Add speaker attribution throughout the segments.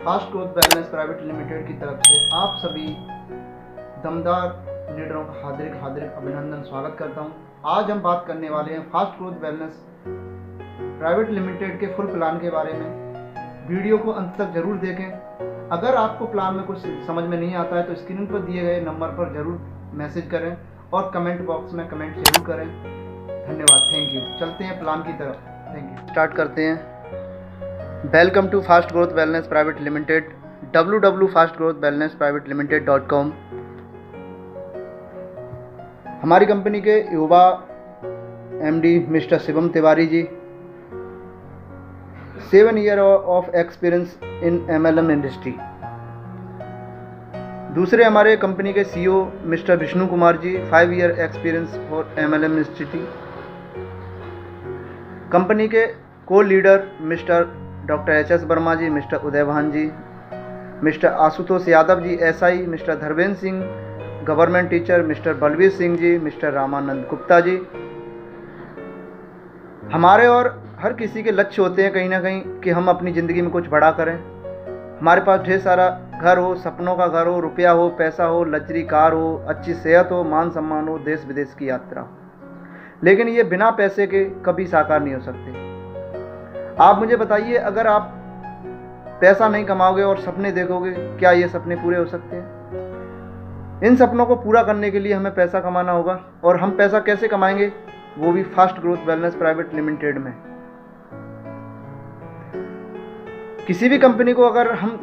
Speaker 1: Fast growth wellness private limited की तरफ से आप सभी दमदार लीडरों का हार्दिक हार्दिक अभिनंदन स्वागत करता हूं। आज हम बात करने वाले हैं fast growth wellness private limited के फुल प्लान के बारे में। वीडियो को अंत तक जरूर देखें। अगर आपको प्लान में कुछ समझ में नहीं आता है तो स्क्रीन पर दिए गए नंबर पर जरूर मैसेज करें और कमेंट बॉक्स में कमेंट जरूर करें। धन्यवाद, थैंक यू। चलते हैं प्लान की तरफ। Thank you. स्टार्ट करते हैं। Welcome to fast growth wellness private limited, www.fastgrowthwellnesspриवेटलिमिटेड.com। हमारी कंपनी के युवा MD mister Shivam Tiwari ji, 7 year of experience in MLM industry. दूसरे हमारे कंपनी के CEO mister Vishnu Kumar ji, 5 year experience for MLM institute. Company के co-leader mister doctor HS Verma ji, mister Uday Bhan ji, mister Ashutosh Yadav ji SI, mister Dharmendra Singh government teacher, mister Balveer Singh जी, mister Ramanand Gupta ji. हमारे और हर किसी के लक्ष्य होते हैं कहीं ना कहीं कि हम अपनी ज़िंदगी में कुछ बड़ा करें। हमारे पास ढेर सारा घर हो, सपनों का घर हो, रुपया हो, पैसा हो, लग्जरी कार हो, अच्छी सेहत हो, मान सम्मान हो, देश विदेश की यात्रा। लेकिन ये बिना पैसे के कभी साकार नहीं हो सकते। आप मुझे बताइए, अगर आप पैसा नहीं कमाओगे और सपने देखोगे, क्या ये सपने पूरे हो सकते हैं? इन सपनों को पूरा करने के लिए हमें पैसा कमाना होगा। और हम पैसा कैसे कमाएंगे? वो भी fast growth wellness private limited में। किसी भी कंपनी को अगर हम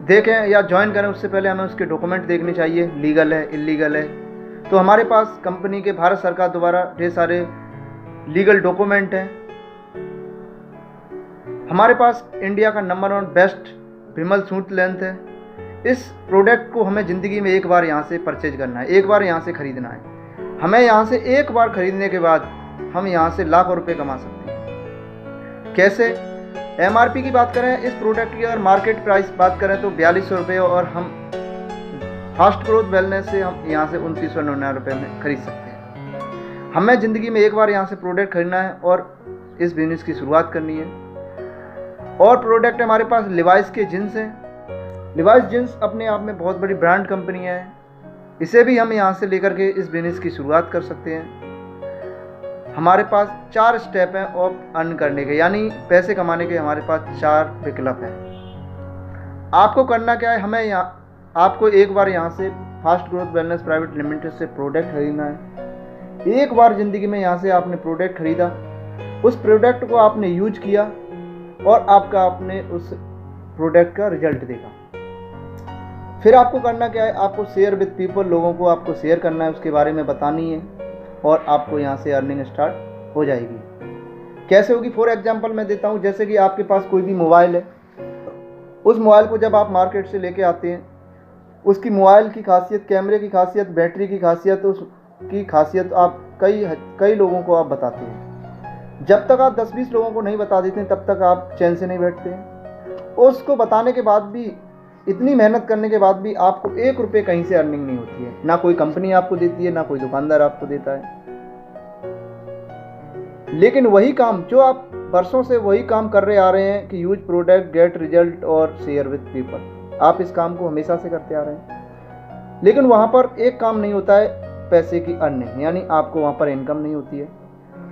Speaker 1: देखें या ज्वाइन करें, उससे पहले हमें उसके डॉक्यूमेंट देखने चाहिए, लीगल है, इलीगल है। तो हमारे पास कंपनी के भारत सरकार द्वारा ढेर सारे लीगल डॉक्यूमेंट हैं। हमारे पास इंडिया का नंबर 1 बेस्ट विमल सूत लेंथ है। इस प्रोडक्ट को हमें ज़िंदगी में एक बार यहाँ से परचेज करना है, एक बार यहाँ से ख़रीदना है। हमें यहाँ से एक बार ख़रीदने के बाद हम यहाँ से लाखों रुपए कमा सकते हैं। कैसे? MRP की बात करें, इस प्रोडक्ट की अगर मार्केट प्राइस बात करें तो 4200 रुपये, और हम फास्ट ग्रोथ वेलनेस से हम यहाँ से 2999 रुपये में खरीद सकते हैं। हमें ज़िंदगी में एक बार यहाँ से प्रोडक्ट खरीदना है और इस बिजनेस की शुरुआत करनी है। और प्रोडक्ट हमारे पास लिवाइस के जींस हैं। लिवाइस जींस अपने आप में बहुत बड़ी ब्रांड कंपनी है। इसे भी हम यहाँ से लेकर के इस बिजनेस की शुरुआत कर सकते हैं। हमारे पास 4 स्टेप हैं ऑफ अर्न करने के, यानी पैसे कमाने के हमारे पास 4 विकल्प हैं। आपको करना क्या है? हमें आपको एक बार यहाँ से fast growth wellness private limited से प्रोडक्ट खरीदना है। एक बार ज़िंदगी में यहाँ से आपने प्रोडक्ट खरीदा, उस प्रोडक्ट को आपने यूज किया और आपका आपने उस प्रोडक्ट का रिजल्ट देखा। फिर आपको करना क्या है? आपको शेयर विद पीपल, लोगों को आपको शेयर करना है, उसके बारे में बतानी है और आपको यहाँ से अर्निंग स्टार्ट हो जाएगी। कैसे होगी? फॉर एग्जांपल मैं देता हूँ। जैसे कि आपके पास कोई भी मोबाइल है, उस मोबाइल को जब आप मार्केट से लेके आते हैं, उसकी मोबाइल की खासियत, कैमरे की खासियत, बैटरी की खासियत, उसकी खासियत आप कई लोगों को आप बताते हैं। जब तक आप 10-20 लोगों को नहीं बता देते तब तक आप चैन से नहीं बैठते हैं। उसको बताने के बाद भी, इतनी मेहनत करने के बाद भी आपको 1 रुपये कहीं से अर्निंग नहीं होती है। ना कोई कंपनी आपको देती है, ना कोई दुकानदार आपको देता है। लेकिन वही काम जो आप वर्षों से वही काम कर रहे आ रहे हैं कि यूज प्रोडक्ट, गेट रिजल्ट और शेयर विद पीपल, आप इस काम को हमेशा से करते आ रहे हैं। लेकिन वहाँ पर एक काम नहीं होता है, पैसे की अर्निंग, यानी आपको वहाँ पर इनकम नहीं होती है।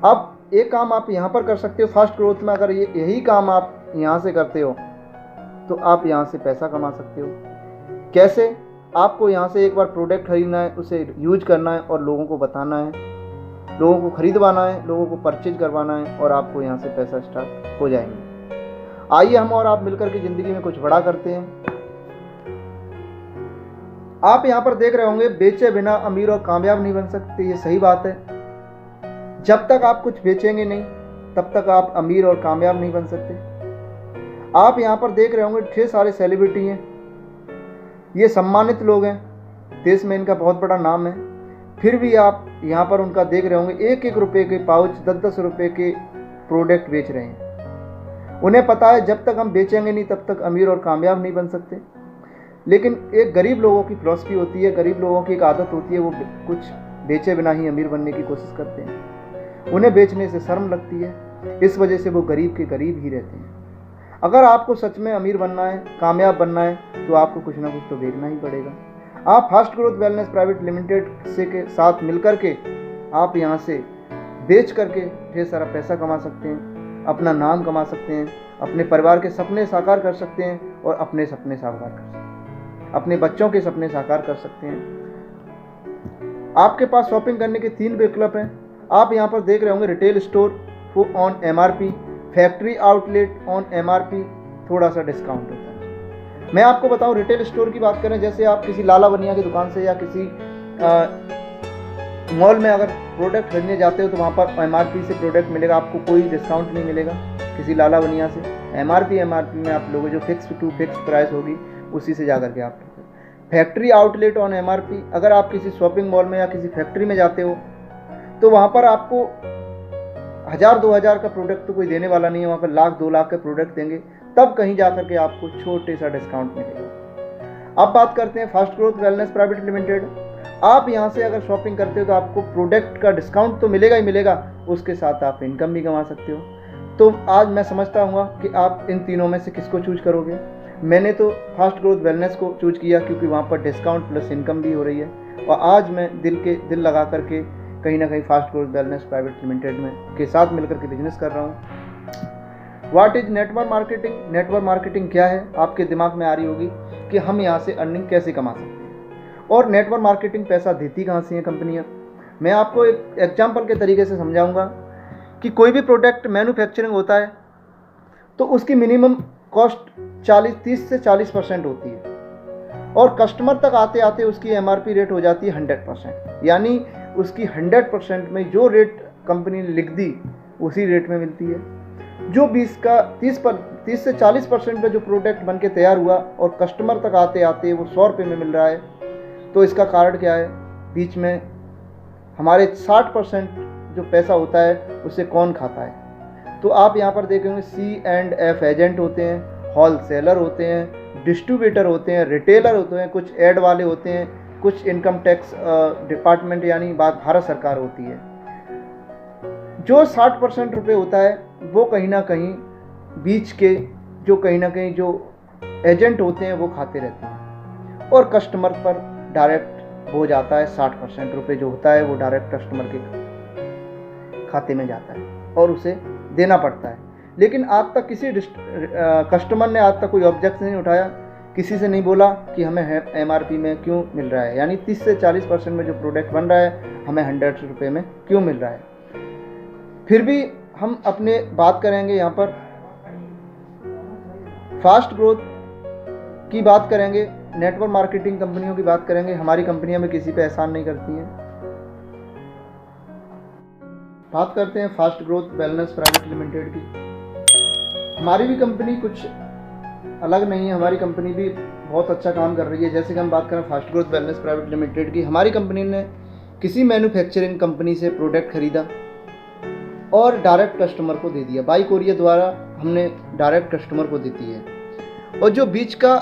Speaker 1: अब एक काम आप यहाँ पर कर सकते हो फास्ट ग्रोथ में। अगर यही काम आप यहाँ से करते हो तो आप यहाँ से पैसा कमा सकते हो। कैसे? आपको यहाँ से एक बार प्रोडक्ट खरीदना है, उसे यूज करना है और लोगों को बताना है, लोगों को खरीदवाना है, लोगों को परचेज करवाना है और आपको यहाँ से पैसा स्टार्ट हो जाएंगे। आइए हम और आप मिलकर के ज़िंदगी में कुछ बड़ा करते हैं। आप यहाँ पर देख रहे होंगे, बेचे बिना अमीर और कामयाब नहीं बन सकते। ये सही बात है। जब तक आप कुछ बेचेंगे नहीं तब तक आप अमीर और कामयाब नहीं बन सकते। आप यहाँ पर देख रहे होंगे ढेर सारे सेलिब्रिटी हैं, ये सम्मानित लोग हैं, देश में इनका बहुत बड़ा नाम है। फिर भी आप यहाँ पर उनका देख रहे होंगे 1-1 रुपये के पाउच, 10-10 रुपये के प्रोडक्ट बेच रहे हैं। उन्हें पता है जब तक हम बेचेंगे नहीं तब तक अमीर और कामयाब नहीं बन सकते। लेकिन एक गरीब लोगों की फिलॉसफी होती है, गरीब लोगों की एक आदत होती है, वो कुछ बेचे बिना ही अमीर बनने की कोशिश करते हैं। उन्हें बेचने से शर्म लगती है, इस वजह से वो गरीब के गरीब ही रहते हैं। अगर आपको सच में अमीर बनना है, कामयाब बनना है, तो आपको कुछ ना कुछ तो बेचना ही पड़ेगा। आप fast growth wellness private limited से के साथ मिलकर के आप यहाँ से बेच करके ढेर सारा पैसा कमा सकते हैं, अपना नाम कमा सकते हैं, अपने परिवार के सपने साकार कर सकते हैं और अपने सपने साकार कर सकते हैं, अपने बच्चों के सपने साकार कर सकते हैं। आपके पास शॉपिंग करने के 3 विकल्प हैं। आप यहाँ पर देख रहे होंगे retail store on MRP, factory outlet on MRP, थोड़ा सा डिस्काउंट होता है। मैं आपको बताऊं, रिटेल स्टोर की बात करें, जैसे आप किसी लाला बनिया की दुकान से या किसी मॉल में अगर प्रोडक्ट खरीदने जाते हो तो वहाँ पर MRP से प्रोडक्ट मिलेगा, आपको कोई डिस्काउंट नहीं मिलेगा किसी लाला बनिया से। MRP में आप लोगों जो फिक्स टू फिक्स प्राइस होगी उसी से जा करके आप। फैक्ट्री आउटलेट ऑन MRP, अगर आप किसी शॉपिंग मॉल में या किसी फैक्ट्री में जाते हो तो वहाँ पर आपको 1000-2000 का प्रोडक्ट तो कोई देने वाला नहीं है, वहाँ पर 1,00,000-2 लाख के प्रोडक्ट देंगे, तब कहीं जा करके आपको छोटे सा डिस्काउंट मिलेगा। अब बात करते हैं fast growth wellness private limited. आप यहाँ से अगर शॉपिंग करते हो तो आपको प्रोडक्ट का डिस्काउंट तो मिलेगा ही मिलेगा, उसके साथ आप इनकम भी कमा सकते हो। तो आज मैं समझता हूँ कि आप इन तीनों में से किसको चूज करोगे। मैंने तो फास्ट ग्रोथ वेलनेस को चूज किया क्योंकि वहाँ पर डिस्काउंट प्लस इनकम भी हो रही है, और आज मैं दिल लगा करके कहीं ना कहीं fast growth wellness private limited में के साथ मिलकर के बिजनेस कर रहा हूँ। What is network marketing? Network marketing क्या है? आपके दिमाग में आ रही होगी कि हम यहाँ से अर्निंग कैसे कमा सकते हैं, और नेटवर्क मार्केटिंग पैसा देती कहाँ से हैं कंपनियाँ। मैं आपको एक एग्जाम्पल के तरीके से समझाऊंगा कि कोई भी प्रोडक्ट मैन्युफैक्चरिंग होता है तो उसकी मिनिमम कॉस्ट 30 से 40% होती है, और कस्टमर तक आते आते उसकी MRP रेट हो जाती है 100%, यानी उसकी 100% में जो रेट कंपनी ने लिख दी उसी रेट में मिलती है। जो 30 से 40% पे जो प्रोडक्ट बन के तैयार हुआ और कस्टमर तक आते आते वो 100 रुपये में मिल रहा है, तो इसका कारण क्या है? बीच में हमारे 60% जो पैसा होता है उसे कौन खाता है? तो आप यहाँ पर देखेंगे C&F एजेंट होते हैं, होलसेलर होते हैं, डिस्ट्रीब्यूटर होते हैं, रिटेलर होते हैं, कुछ ऐड वाले होते हैं, कुछ इनकम टैक्स डिपार्टमेंट यानी बात भारत सरकार होती है। जो 60% रुपये होता है वो कहीं ना कहीं बीच के जो एजेंट होते हैं वो खाते रहते हैं, और कस्टमर पर डायरेक्ट हो जाता है 60% रुपये जो होता है वो डायरेक्ट कस्टमर के खाते में जाता है और उसे देना पड़ता है। लेकिन आज तक किसी कस्टमर ने आज तक कोई ऑब्जेक्शन नहीं उठाया, किसी से नहीं बोला कि हमें MRP में क्यों मिल रहा है, यानी 30 से 40% में जो प्रोडक्ट बन रहा है हमें 100 रुपये में क्यों मिल रहा है। फिर भी हम अपने बात करेंगे यहाँ पर फास्ट ग्रोथ की बात करेंगे, नेटवर्क मार्केटिंग कंपनियों की बात करेंगे। हमारी कंपनियां में किसी पे एहसान नहीं करती हैं। बात करते हैं fast growth wellness private limited की। हमारी भी कंपनी कुछ अलग नहीं है, हमारी कंपनी भी बहुत अच्छा काम कर रही है। जैसे कि हम बात करें fast growth wellness private limited की, हमारी कंपनी ने किसी मैन्युफैक्चरिंग कंपनी से प्रोडक्ट खरीदा और डायरेक्ट कस्टमर को दे दिया। बाई कोरियर द्वारा हमने डायरेक्ट कस्टमर को देती है, और जो बीच का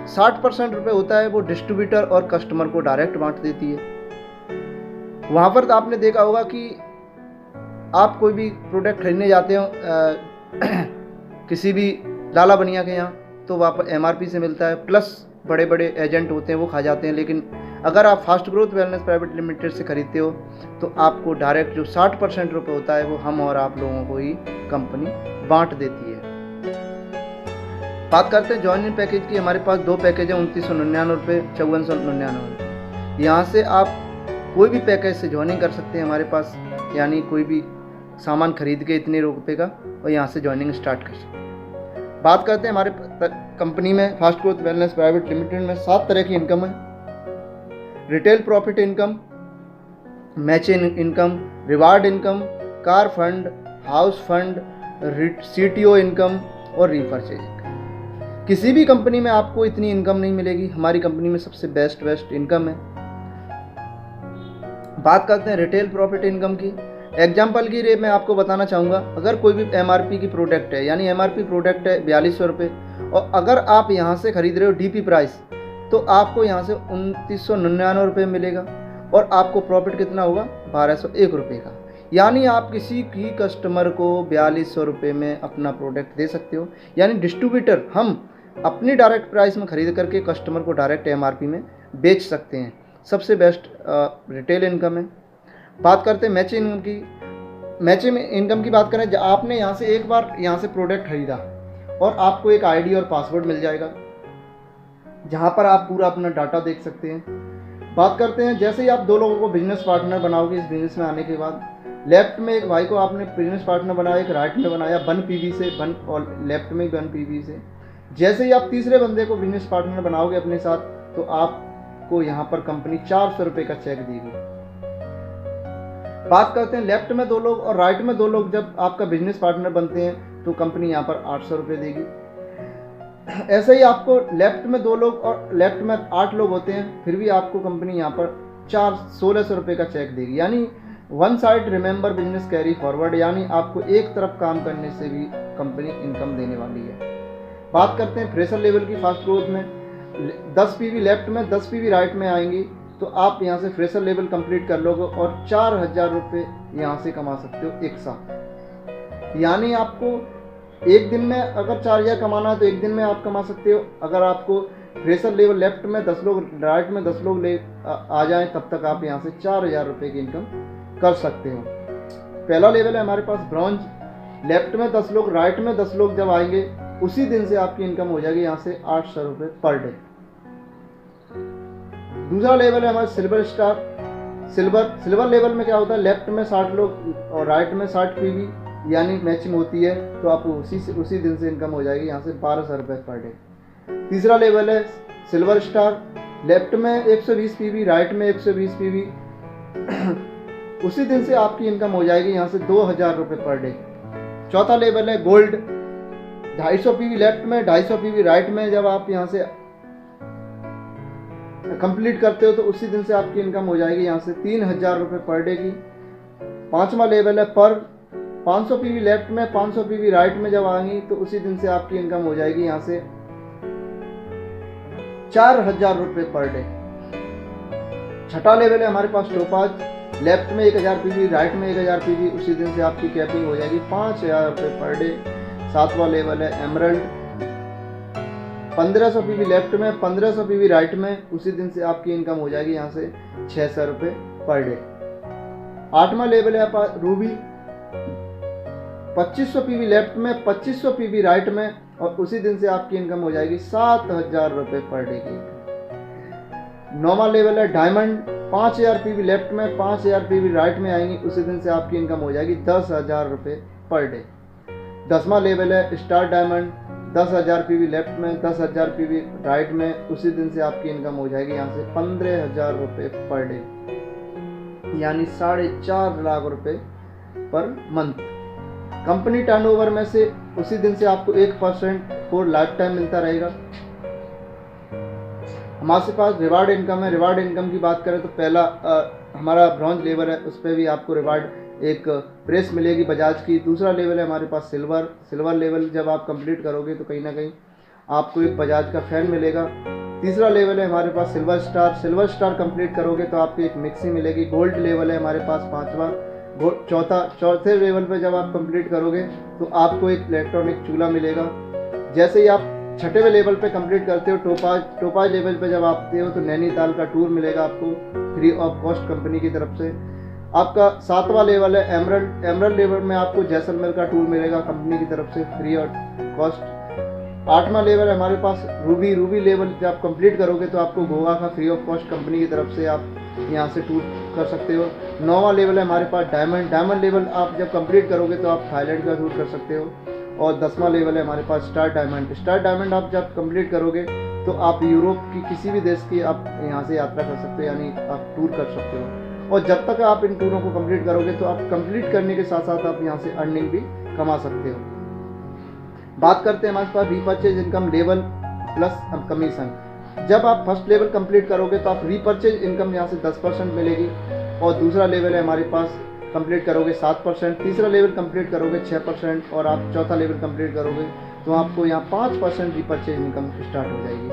Speaker 1: 60% रुपये होता है वो डिस्ट्रीब्यूटर और कस्टमर को डायरेक्ट बांट देती है। वहाँ पर तो आपने देखा होगा कि आप कोई भी प्रोडक्ट खरीदने जाते हो किसी भी लाला बनिया के यहाँ, तो वहाँ पर MRP से मिलता है, प्लस बड़े बड़े एजेंट होते हैं वो खा जाते हैं। लेकिन अगर आप fast growth wellness private limited से खरीदते हो तो आपको डायरेक्ट जो 60% रुपये होता है वो हम और आप लोगों को ही कंपनी बांट देती है। बात करते हैं ज्वाइनिंग पैकेज की। हमारे पास 2 पैकेज हैं, 2999 रुपये, 5499 रुपये। यहाँ से आप कोई भी पैकेज से ज्वाइनिंग कर सकते हैं हमारे पास, यानी कोई भी सामान खरीद के इतने रुपये का, और यहाँ से ज्वाइनिंग स्टार्ट कर सकते हैं। बात करते हैं हमारे कंपनी में fast growth wellness private limited में 7 तरह की इनकम है। Retail profit income, matching income, reward income, car fund, house fund, CTO income और रीपरचेज इनकम। किसी भी कंपनी में आपको इतनी इनकम नहीं मिलेगी, हमारी कंपनी में सबसे बेस्ट इनकम है। बात करते हैं रिटेल प्रॉफिट इनकम की। एग्जाम्पल की रे मैं आपको बताना चाहूँगा, अगर कोई भी MRP की प्रोडक्ट है, यानी MRP प्रोडक्ट है 4200 रुपये, और अगर आप यहाँ से खरीद रहे हो DP प्राइस, तो आपको यहाँ से 2999 रुपये मिलेगा, और आपको प्रॉफिट कितना होगा 1201 रुपये का। यानी आप किसी भी कस्टमर को 4200 रुपये में अपना प्रोडक्ट दे सकते हो। यानी डिस्ट्रीब्यूटर हम अपनी डायरेक्ट प्राइस में ख़रीद करके कस्टमर को डायरेक्ट एमआरपी में बेच सकते हैं। सबसे बेस्ट रिटेल इनकम है। बात करते हैं मैचिंग इनकम की। मैचिंग इनकम की बात करें, आपने यहाँ से एक बार यहाँ से प्रोडक्ट खरीदा और आपको एक आईडी और पासवर्ड मिल जाएगा, जहाँ पर आप पूरा अपना डाटा देख सकते हैं। बात करते हैं, जैसे ही आप दो लोगों को बिजनेस पार्टनर बनाओगे, इस बिजनेस में आने के बाद लेफ्ट में एक भाई को आपने बिजनेस पार्टनर बनाया, एक राइट में बनाया 1 पीवी से, 1 और लेफ्ट में 1 पीवी से। जैसे ही आप तीसरे बंदे को बिजनेस पार्टनर बनाओगे अपने साथ, तो आपको यहाँ पर कंपनी 400 रुपये का चेक देगी। बात करते हैं लेफ्ट में 2 लोग और राइट में 2 लोग जब आपका बिजनेस पार्टनर बनते हैं तो कंपनी यहाँ पर 800 रुपये देगी। ऐसे ही आपको लेफ्ट में 2 लोग और लेफ्ट में 8 लोग होते हैं, फिर भी आपको कंपनी यहाँ पर 1600 रुपये का चेक देगी। यानी 1 side remember business carry forward, यानी आपको एक तरफ काम करने से भी कंपनी इनकम देने वाली है। बात करते हैं फ्रेशर लेवल की फास्ट ग्रोथ में, 10 पीवी लेफ्ट में 10 पीवी राइट में आएंगी तो आप यहाँ से फ्रेशर लेवल कंप्लीट कर लोगे और 4000 रुपये यहाँ से कमा सकते हो एक साथ। यानी आपको एक दिन में अगर 4000 कमाना है तो एक दिन में आप कमा सकते हो। अगर आपको फ्रेशर लेवल लेफ्ट में 10 लोग, राइट में 10 लोग आ जाएं, तब तक आप यहाँ से 4000 रुपये की इनकम कर सकते हो। पहला लेवल है हमारे पास ब्रॉन्ज, लेफ्ट में 10 लोग, राइट में 10 लोग जब आएंगे उसी दिन से आपकी इनकम हो जाएगी यहाँ से 800 रुपये पर डे। दूसरा लेवल है हमारा सिल्वर स्टार। सिल्वर लेवल में क्या होता है, लेफ्ट में 60 लोग और राइट में 60 पीवी, यानी मैचिंग होती है तो आपको उसी दिन से इनकम हो जाएगी यहाँ से 1200 रुपये पर डे। तीसरा लेवल है सिल्वर स्टार, लेफ्ट में 120 पीवी, राइट में 120 पीवी, उसी दिन से आपकी इनकम हो जाएगी यहाँ से 2000 रुपये पर डे। चौथा लेवल है गोल्ड, 250 पीवी लेफ्ट में, 250 पीवी राइट में जब आप यहाँ से कंप्लीट करते हो तो उसी दिन से आपकी इनकम हो जाएगी यहाँ से 3000 रुपये पर डे की। पांचवा लेवल है पर, 500 पीवी लेफ्ट में, 500 पीवी राइट में जब आएंगी तो उसी दिन से आपकी इनकम हो जाएगी यहाँ से 4000 रुपये पर डे। छठा लेवल है हमारे पास टोपाज, लेफ्ट में 1000 पीवी, राइट में 1000 पीवी, उसी दिन से आपकी कैपिंग हो जाएगी 5000 रुपये पर डे। सातवां लेवल है एमरल्ड, 1500 पीवी लेफ्ट में, 1500 पीवी राइट में, उसी दिन से आपकी इनकम हो जाएगी यहाँ से 600 रुपये पर डे। आठवां लेवल है रूबी, 2500 पीवी लेफ्ट में, 2500 पीवी राइट में, और उसी दिन से आपकी इनकम हो जाएगी 7000 रुपये पर डे की। नौवां लेवल है डायमंड, 5000 पीवी लेफ्ट में, 5000 पीवी राइट में आएंगी, उसी दिन से आपकी इनकम हो जाएगी 10,000 रुपये पर डे। 10वां लेवल है स्टार डायमंड, 10,000 पीवी लेफ्ट में, 10,000 पीवी राइट में, उसी दिन से आपकी इनकम हो जाएगी यहाँ से 15,000 रुपये पर डे, यानी 4.5 लाख रुपये पर मंथ। कंपनी टर्नओवर में से उसी दिन से आपको 1% फॉर लाइफ टाइम मिलता रहेगा। हमारे पास रिवार्ड इनकम है। रिवार्ड इनकम की बात करें तो पहला हमारा ब्रॉन्ज लेवल है, उस पर भी आपको रिवार्ड एक प्रेस मिलेगी बजाज की। दूसरा लेवल है हमारे पास सिल्वर लेवल, जब आप कंप्लीट करोगे तो कहीं ना कहीं आपको एक बजाज का फैन मिलेगा। तीसरा लेवल है हमारे पास सिल्वर स्टार कंप्लीट करोगे तो आपको एक मिक्सी मिलेगी। गोल्ड लेवल है हमारे पास 5वां। चौथे लेवल पे जब आप कंप्लीट करोगे तो आपको एक इलेक्ट्रॉनिक चूल्हा मिलेगा। जैसे ही आप छठे लेवल पे कंप्लीट करते हो टोपाज लेवल पे जब आते हो तो नैनीताल का टूर मिलेगा आपको फ्री ऑफ कॉस्ट कंपनी की तरफ से। आपका 7वां लेवल है एमरल्ड लेवल में आपको जैसलमेर का टूर मिलेगा कंपनी की तरफ से फ्री ऑफ कॉस्ट। 8वां लेवल है हमारे पास रूबी लेवल, जब आप कंप्लीट करोगे तो आपको गोवा का फ्री ऑफ कॉस्ट कंपनी की तरफ से आप यहाँ से टूर कर सकते हो। 9वां लेवल है हमारे पास डायमंड लेवल, आप जब कंप्लीट करोगे तो आप थाईलैंड का टूर कर सकते हो। और 10वां लेवल है हमारे पास स्टार डायमंड आप जब कंप्लीट करोगे तो आप यूरोप की किसी भी देश की आप यहाँ से यात्रा कर सकते हो, यानी आप टूर कर सकते हो। और जब तक आप इन टूरों को कंप्लीट करोगे तो आप कंप्लीट करने के साथ साथ आप यहाँ से अर्निंग भी कमा सकते हो। बात करते हैं हमारे पास repurchase income level plus commission. जब आप फर्स्ट लेवल कंप्लीट करोगे तो आप रीपरचेज इनकम यहाँ से 10% मिलेगी। और दूसरा लेवल है हमारे पास कंप्लीट करोगे 7%, तीसरा लेवल कंप्लीट करोगे 6%, और आप चौथा लेवल कंप्लीट करोगे तो आपको यहाँ 5% रीपरचेज इनकम स्टार्ट हो जाएगी।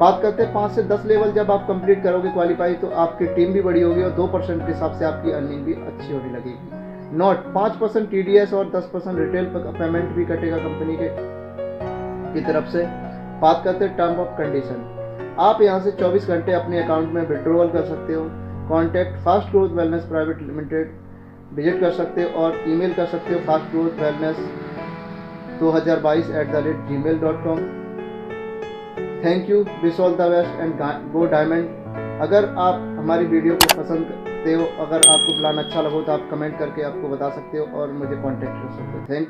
Speaker 1: बात करते हैं 5 से 10 लेवल जब आप कंप्लीट करोगे क्वालिफाई तो आपकी टीम भी बड़ी होगी और 2% के हिसाब से आपकी अर्निंग भी अच्छी होने लगेगी। नॉट 5% TDS और 10% रिटेल पेमेंट भी कटेगा कंपनी की तरफ से। बात करते हैं टर्म ऑफ कंडीशन। आप यहाँ से 24 घंटे अपने अकाउंट में विड्रॉल कर सकते हो। Contact fast growth wellness private limited visit कर सकते हो और ईमेल कर सकते हो fastgrowthwellness2022@gmail.com। Thank you, wish all the best and go diamond. अगर आप हमारी वीडियो को पसंद करते हो, अगर आपको प्लान अच्छा लगा तो आप कमेंट करके आपको बता सकते हो और मुझे कॉन्टैक्ट कर सकते हो। Thank you.